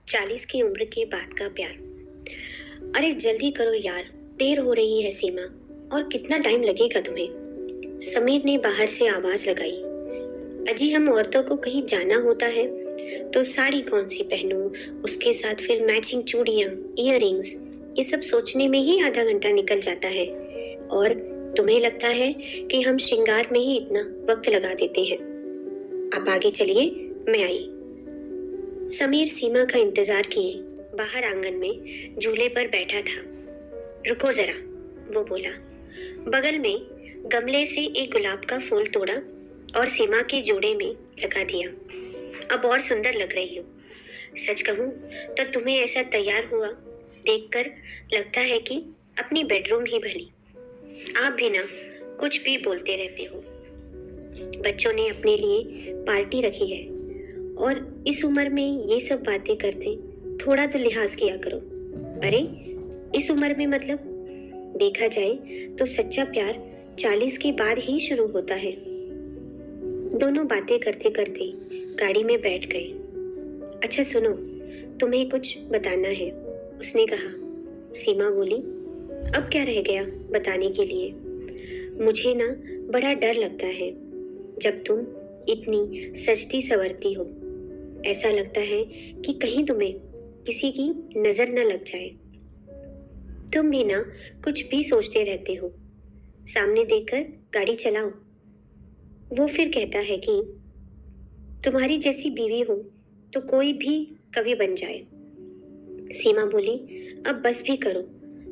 40 की उम्र के बाद का प्यार। अरे जल्दी करो यार, देर हो रही है सीमा। और कितना टाइम लगेगा तुम्हें? समीर ने बाहर से आवाज लगाई। अजी हम औरतों को कहीं जाना होता है तो साड़ी कौन सी पहनूं, उसके साथ फिर मैचिंग चूड़ियां, इयररिंग्स, ये सब सोचने में ही आधा घंटा निकल जाता है। और तुम्हें लगता है कि हम श्रृंगार में ही इतना वक्त लगा देते हैं। आप आगे चलिए, मैं आई। समीर सीमा का इंतजार किए बाहर आंगन में झूले पर बैठा था। रुको जरा, वो बोला। बगल में गमले से एक गुलाब का फूल तोड़ा और सीमा के जोड़े में लगा दिया। अब और सुंदर लग रही हो। सच कहूँ तो तुम्हें ऐसा तैयार हुआ देखकर लगता है कि अपनी बेडरूम ही भली। आप भी ना कुछ भी बोलते रहते हो। बच्चों ने अपने लिए पार्टी रखी है और इस उम्र में ये सब बातें करते, थोड़ा तो लिहाज किया करो। अरे इस उम्र में मतलब, देखा जाए तो सच्चा प्यार 40 के बाद ही शुरू होता है। दोनों बातें करते करते गाड़ी में बैठ गए। अच्छा सुनो, तुम्हें कुछ बताना है, उसने कहा। सीमा बोली, अब क्या रह गया बताने के लिए? मुझे ना बड़ा डर लगता है जब तुम इतनी सजती संवरती हो। ऐसा लगता है कि कहीं तुम्हें किसी की नजर न लग जाए। तुम भी ना कुछ भी सोचते रहते हो। सामने देखकर गाड़ी चलाओ। वो फिर कहता है कि तुम्हारी जैसी बीवी हो तो कोई भी कवि बन जाए। सीमा बोली, अब बस भी करो।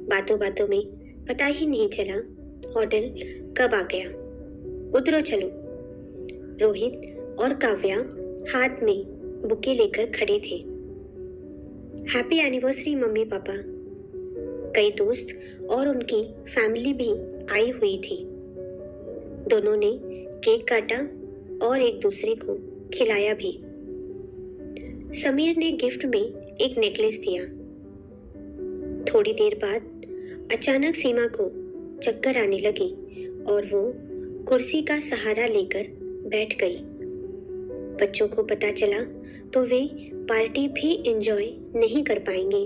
बातों बातों में पता ही नहीं चला होटल कब आ गया। उतरो चलो। रोहित और काव्या हाथ में बुके लेकर खड़े थे। Happy anniversary mummy papa. कई दोस्त और उनकी फैमिली भी आई हुई थी। दोनों ने केक काटा और एक दूसरे को खिलाया भी। समीर ने गिफ्ट में एक नेकलेस दिया। थोड़ी देर बाद अचानक सीमा को चक्कर आने लगी और वो कुर्सी का सहारा लेकर बैठ गई। बच्चों को पता चला तो वे पार्टी भी एंजॉय नहीं कर पाएंगे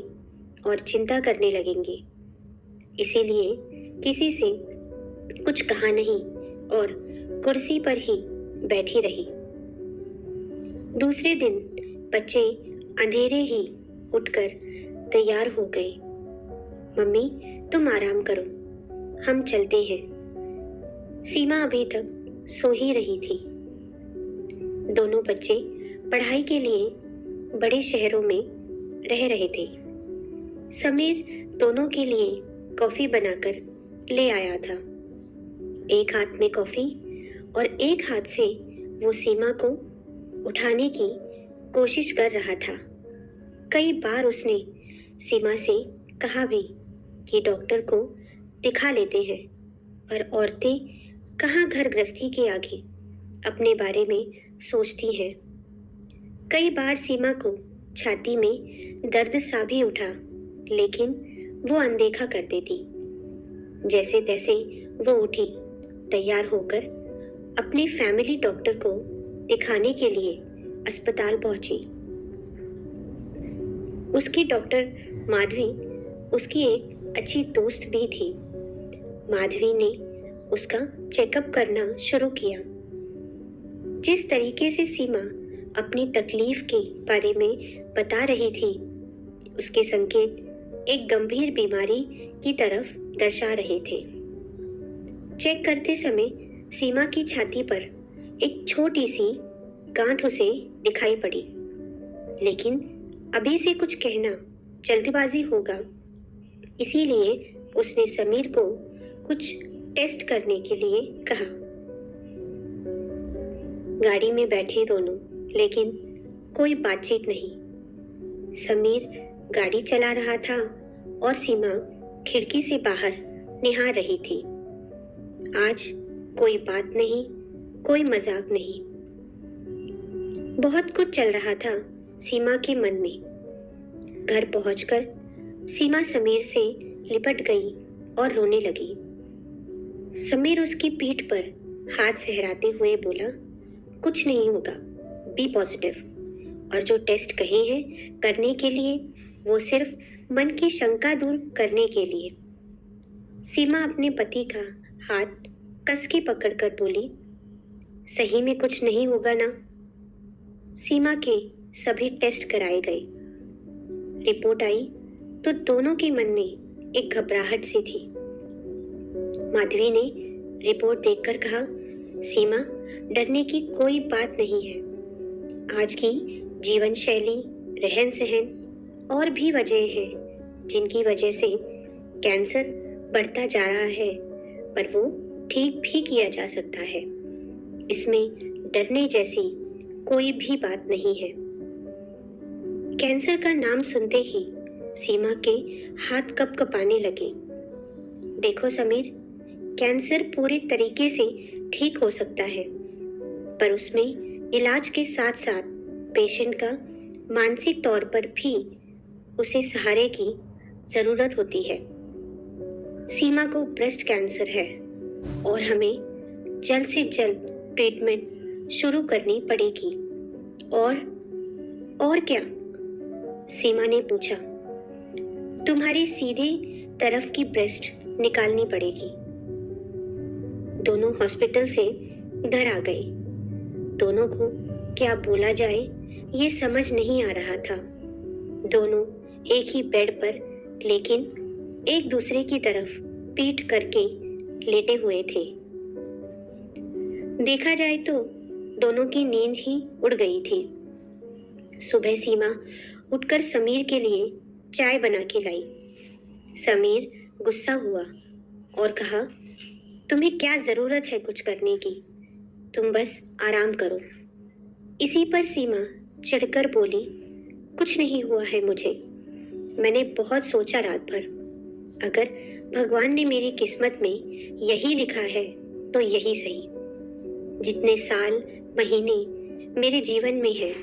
और चिंता करने लगेंगे। इसीलिए किसी से कुछ कहा नहीं और कुर्सी पर ही बैठी रही। दूसरे दिन बच्चे अंधेरे ही उठकर तैयार हो गए। मम्मी तुम आराम करो, हम चलते हैं। सीमा अभी तक सो ही रही थी। दोनों बच्चे पढ़ाई के लिए बड़े शहरों में रह रहे थे। समीर दोनों के लिए कॉफी बनाकर ले आया था। एक हाथ में कॉफी और एक हाथ से वो सीमा को उठाने की कोशिश कर रहा था। कई बार उसने सीमा से कहा भी कि डॉक्टर को दिखा लेते हैं, पर औरतें कहाँ घर गृहस्थी के आगे अपने बारे में सोचती हैं। कई बार सीमा को छाती में दर्द सा भी उठा, लेकिन वो अनदेखा कर देती। जैसे तैसे वो उठी, तैयार होकर अपने फैमिली डॉक्टर को दिखाने के लिए अस्पताल पहुंची। उसकी डॉक्टर माधवी उसकी एक अच्छी दोस्त भी थी। माधवी ने उसका चेकअप करना शुरू किया। जिस तरीके से सीमा अपनी तकलीफ के बारे में बता रही थी, उसके संकेत एक गंभीर बीमारी की तरफ दर्शा रहे थे। चेक करते समय सीमा की छाती पर एक छोटी सी गांठ उसे दिखाई पड़ी, लेकिन अभी से कुछ कहना जल्दबाजी होगा, इसीलिए उसने समीर को कुछ टेस्ट करने के लिए कहा। गाड़ी में बैठे दोनों, लेकिन कोई बातचीत नहीं। समीर गाड़ी चला रहा था और सीमा खिड़की से बाहर निहार रही थी। आज कोई बात नहीं, कोई मजाक नहीं। बहुत कुछ चल रहा था सीमा के मन में। घर पहुंचकर सीमा समीर से लिपट गई और रोने लगी। समीर उसकी पीठ पर हाथ सहराते हुए बोला, कुछ नहीं होगा, बी पॉजिटिव। और जो टेस्ट कहे हैं करने के लिए वो सिर्फ मन की शंका दूर करने के लिए। सीमा अपने पति का हाथ कस के पकड़कर बोली, सही में कुछ नहीं होगा ना? सीमा के सभी टेस्ट कराए गए। रिपोर्ट आई तो दोनों के मन में एक घबराहट सी थी। माधवी ने रिपोर्ट देखकर कहा, सीमा, डरने की कोई बात नहीं है। आज की जीवन शैली, रहन सहन और भी वजह हैं जिनकी वजह से कैंसर बढ़ता जा रहा है, पर वो ठीक भी किया जा सकता है। इसमें डरने जैसी कोई भी बात नहीं है। कैंसर का नाम सुनते ही सीमा के हाथ कँपकँपाने लगे। देखो समीर, कैंसर पूरे तरीके से ठीक हो सकता है, पर उसमें इलाज के साथ साथ पेशेंट का मानसिक तौर पर भी उसे सहारे की जरूरत होती है। सीमा को ब्रेस्ट कैंसर है और हमें जल्द से जल्द ट्रीटमेंट शुरू करनी पड़ेगी। और क्या? सीमा ने पूछा। तुम्हारी सीधी तरफ की ब्रेस्ट निकालनी पड़ेगी। दोनों हॉस्पिटल से घर आ गए। दोनों को क्या बोला जाए ये समझ नहीं आ रहा था। दोनों एक ही बेड पर लेकिन एक दूसरे की तरफ पीठ करके लेटे हुए थे। देखा जाए तो दोनों की नींद ही उड़ गई थी। सुबह सीमा उठकर समीर के लिए चाय बना के लाई। समीर गुस्सा हुआ और कहा, तुम्हें क्या जरूरत है कुछ करने की? तुम बस आराम करो। इसी पर सीमा चिढ़कर बोली, कुछ नहीं हुआ है मुझे। मैंने बहुत सोचा रात भर। अगर भगवान ने मेरी किस्मत में यही लिखा है तो यही सही। जितने साल महीने मेरे जीवन में है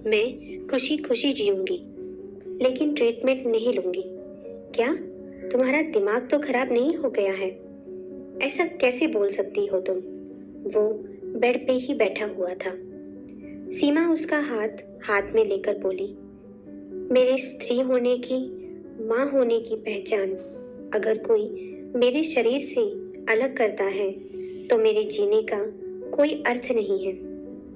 मैं खुशी खुशी जीऊंगी, लेकिन ट्रीटमेंट नहीं लूंगी। क्या तुम्हारा दिमाग तो खराब नहीं हो गया है? ऐसा कैसे बोल सकती हो तुम? वो बेड पे ही बैठा हुआ था। सीमा उसका हाथ में लेकर बोली, मेरे स्त्री होने की, माँ होने की पहचान अगर कोई मेरे शरीर से अलग करता है तो मेरे जीने का कोई अर्थ नहीं है।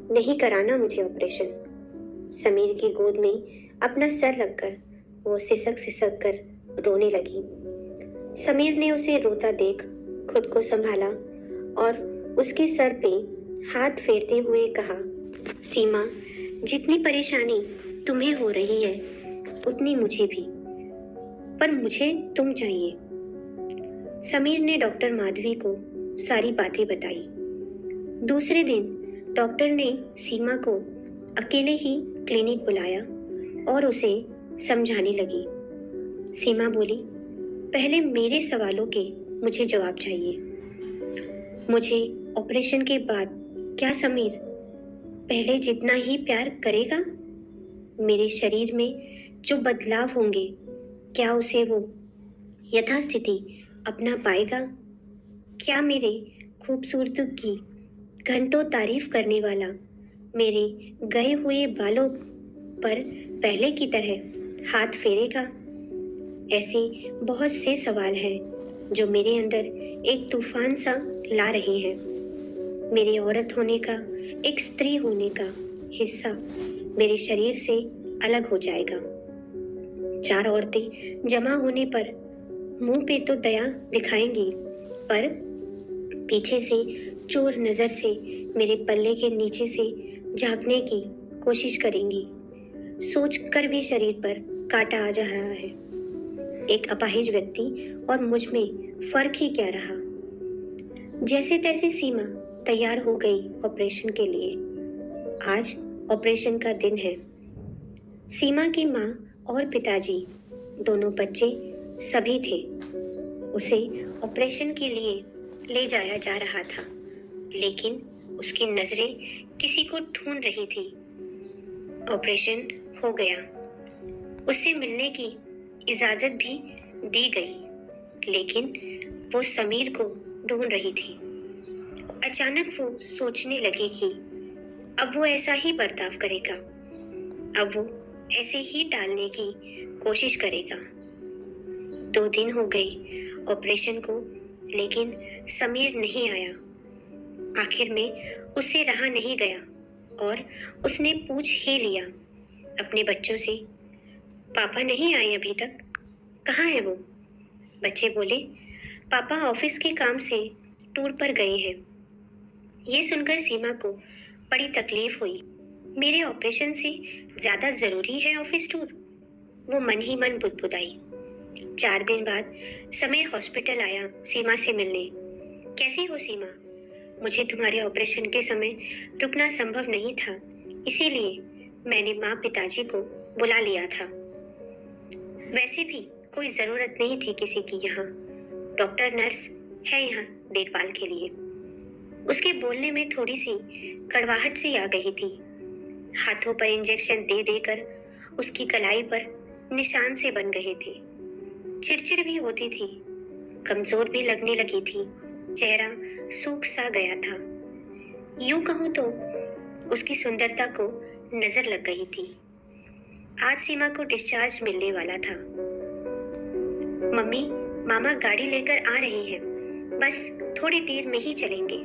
नहीं कराना मुझे ऑपरेशन। समीर की गोद में अपना सर रखकर वो सिसक सिसक कर रोने लगी। समीर ने उसे रोता देख खुद को संभाला और उसके सर पे हाथ फेरते हुए कहा, सीमा, जितनी परेशानी तुम्हें हो रही है उतनी मुझे भी, पर मुझे तुम चाहिए। समीर ने डॉक्टर माधवी को सारी बातें बताई। दूसरे दिन डॉक्टर ने सीमा को अकेले ही क्लिनिक बुलाया और उसे समझाने लगी। सीमा बोली, पहले मेरे सवालों के मुझे जवाब चाहिए। मुझे ऑपरेशन के बाद क्या समीर पहले जितना ही प्यार करेगा? मेरे शरीर में जो बदलाव होंगे क्या उसे वो यथास्थिति अपना पाएगा? क्या मेरे खूबसूरती की घंटों तारीफ करने वाला मेरे गए हुए बालों पर पहले की तरह हाथ फेरेगा? ऐसे बहुत से सवाल हैं जो मेरे अंदर एक तूफान सा ला रहे हैं। मेरे औरत होने का, एक स्त्री होने का हिस्सा मेरे शरीर से अलग हो जाएगा। 4 औरतें जमा होने पर मुंह पे तो दया दिखाएंगी, पर पीछे से चोर नजर से मेरे पल्ले के नीचे से झांकने की कोशिश करेंगी। सोच कर भी शरीर पर कांटा आ जा रहा है। एक अपाहिज व्यक्ति और मुझ में फर्क ही क्या रहा। जैसे तैसे सीमा तैयार हो गई ऑपरेशन के लिए। आज ऑपरेशन का दिन है। सीमा की माँ और पिताजी, दोनों बच्चे सभी थे। उसे ऑपरेशन के लिए ले जाया जा रहा था, लेकिन उसकी नजरें किसी को ढूंढ रही थी। ऑपरेशन हो गया। उससे मिलने की इजाजत भी दी गई, लेकिन वो समीर को ढूंढ रही थी। अचानक वो सोचने लगी कि अब वो ऐसा ही बर्ताव करेगा। अब वो ऐसे ही टालने की कोशिश करेगा। 2 दिन हो गए ऑपरेशन को, लेकिन समीर नहीं आया। आखिर में उससे रहा नहीं गया और उसने पूछ ही लिया अपने बच्चों से, पापा नहीं आए अभी तक, कहाँ है वो? बच्चे बोले, पापा ऑफिस के काम से टूर पर गए हैं। ये सुनकर सीमा को बड़ी तकलीफ हुई। मेरे ऑपरेशन से ज्यादा जरूरी है ऑफिस टूर? वो मन ही मन बुदबुदाई। 4 दिन बाद समीर हॉस्पिटल आया सीमा से मिलने। कैसी हो सीमा? मुझे तुम्हारे ऑपरेशन के समय रुकना संभव नहीं था, इसीलिए मैंने माँ पिताजी को बुला लिया था। वैसे भी कोई जरूरत नहीं थी किसी की यहाँ, डॉक्टर नर्स है यहाँ देखभाल के लिए। उसके बोलने में थोड़ी सी कड़वाहट सी आ गई थी। हाथों पर इंजेक्शन दे देकर उसकी कलाई पर निशान से बन गए थे। चिड़चिड़ भी होती थी, कमजोर भी लगने लगी थी, चेहरा सूख सा गया था। यूं कहूं तो उसकी सुंदरता को नजर लग गई थी। आज सीमा को डिस्चार्ज मिलने वाला था। मम्मी, मामा गाड़ी लेकर आ रहे हैं, बस थोड़ी देर में ही चलेंगे।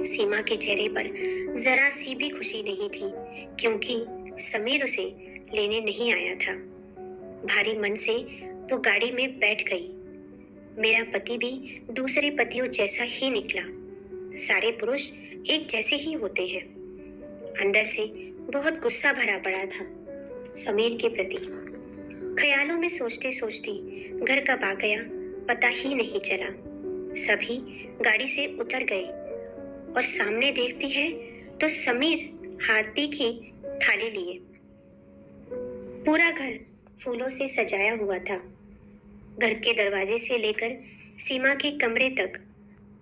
सीमा के चेहरे पर जरा सी भी खुशी नहीं थी, क्योंकि समीर उसे लेने नहीं आया था। भारी मन से वो गाड़ी में बैठ गई। मेरा पति भी दूसरे पतियों जैसा ही निकला। सारे पुरुष एक जैसे ही होते हैं। अंदर से बहुत गुस्सा भरा पड़ा था समीर के प्रति। ख्यालों में सोचते सोचते घर कब आ गया पता ही नहीं चला। सभी गाड़ी से उतर गए और सामने देखती है तो समीर आरती की थाली लिए। पूरा घर फूलों से सजाया हुआ था। घर के दरवाजे से लेकर सीमा के कमरे तक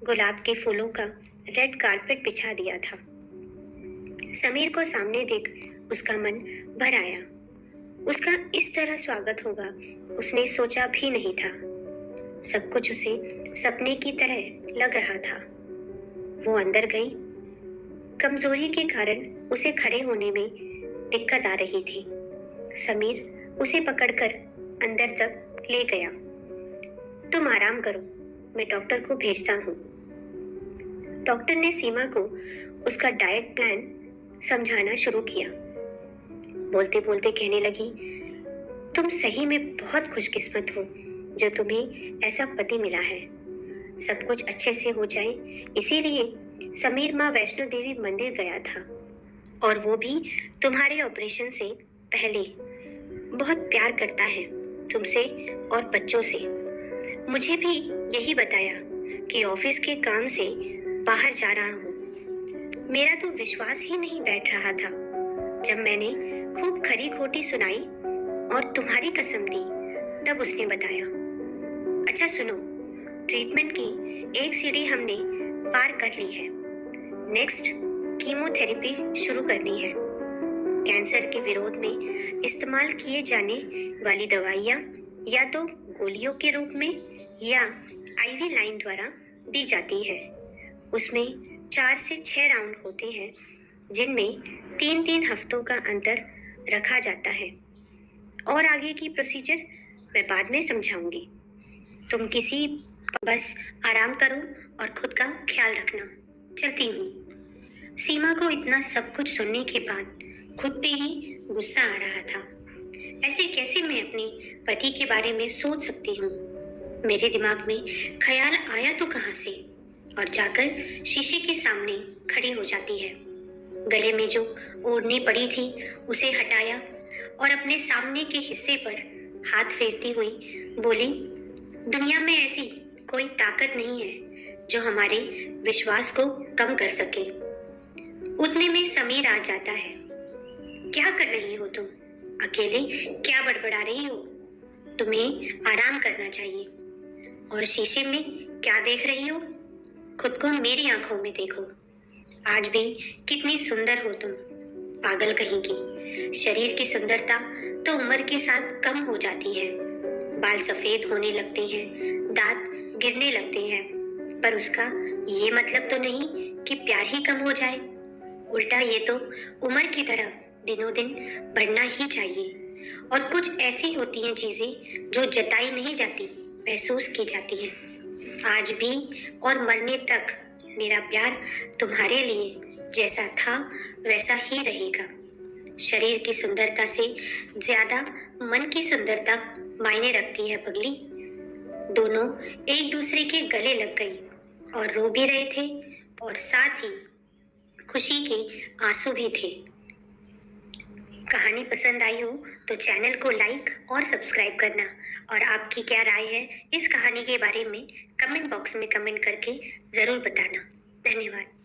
गुलाब के फूलों का रेड कारपेट बिछा दिया था। समीर को सामने देख उसका मन भर आया। उसका इस तरह स्वागत होगा उसने सोचा भी नहीं था। सब कुछ उसे सपने की तरह लग रहा था। वो अंदर गई। कमजोरी के कारण उसे खड़े होने में दिक्कत आ रही थी। समीर उसे पकड़कर अंदर तक ले गया। तुम आराम करो, मैं डॉक्टर को भेजता हूँ। डॉक्टर ने सीमा को उसका डाइट प्लान समझाना शुरू किया। बोलते बोलते कहने लगी, तुम सही में बहुत खुशकिस्मत हो जो तुम्हें ऐसा पति मिला है। सब कुछ अच्छे से हो जाए, इसीलिए समीर माँ वैष्णो देवी मंदिर गया था, और वो भी तुम्हारे ऑपरेशन से पहले। बहुत प्यार करता है तुमसे और बच्चों से। मुझे भी यही बताया कि ऑफिस के काम से बाहर जा रहा हूँ। मेरा तो विश्वास ही नहीं बैठ रहा था जब मैंने खूब खरी खोटी सुनाई और तुम्हारी कसम दी, तब उसने बताया। अच्छा सुनो, ट्रीटमेंट की एक सीढ़ी हमने पार कर ली है। नेक्स्ट कीमोथेरेपी शुरू करनी है। कैंसर के विरोध में इस्तेमाल किए जाने वाली दवाइयाँ या तो गोलियों के रूप में या आईवी लाइन द्वारा दी जाती है। उसमें 4 से 6 राउंड होते हैं, जिनमें 3-3 हफ्तों का अंतर रखा जाता है। और आगे की प्रोसीजर मैं बाद में समझाऊंगी। तुम बस आराम करो और खुद का ख्याल रखना। चलती हूँ। सीमा को इतना सब कुछ सुनने के बाद खुद पे ही गुस्सा आ रहा था। ऐसे कैसे मैं अपने पति के बारे में सोच सकती हूँ? मेरे दिमाग में ख्याल आया तो कहाँ से, और जाकर शीशे के सामने खड़ी हो जाती है। गले में जो ओढ़नी पड़ी थी उसे हटाया और अपने सामने के हिस्से पर हाथ फेरती हुई बोली, दुनिया में ऐसी कोई ताकत नहीं है जो हमारे विश्वास को कम कर सके। उतने में समीर आ जाता है। क्या कर रही हो तुम? अकेले क्या बड़बड़ा रही हो? तुम्हें आराम करना चाहिए। और शीशे में क्या देख रही हो? खुद को मेरी आंखों में देखो। आज भी कितनी सुंदर हो तुम, पागल कहीं की। शरीर की सुंदरता तो उम्र के साथ कम हो जाती है। बाल सफेद होने लगते हैं, दांत गिरने लगते हैं, पर उसका ये मतलब तो नहीं कि प्यार ही कम हो जाए। उल्टा ये तो उम्र की तरह दिनों दिन बढ़ना ही चाहिए। और कुछ ऐसी होती हैं चीजें जो जताई नहीं जाती, महसूस की जाती हैं। आज भी और मरने तक मेरा प्यार तुम्हारे लिए जैसा था वैसा ही रहेगा। शरीर की सुंदरता से ज्यादा मन की सुंदरता मायने रखती है पगली। दोनों एक दूसरे के गले लग गई और रो भी रहे थे और साथ ही खुशी के आंसू भी थे। कहानी पसंद आई हो तो चैनल को लाइक और सब्सक्राइब करना, और आपकी क्या राय है इस कहानी के बारे में कमेंट बॉक्स में कमेंट करके जरूर बताना। धन्यवाद।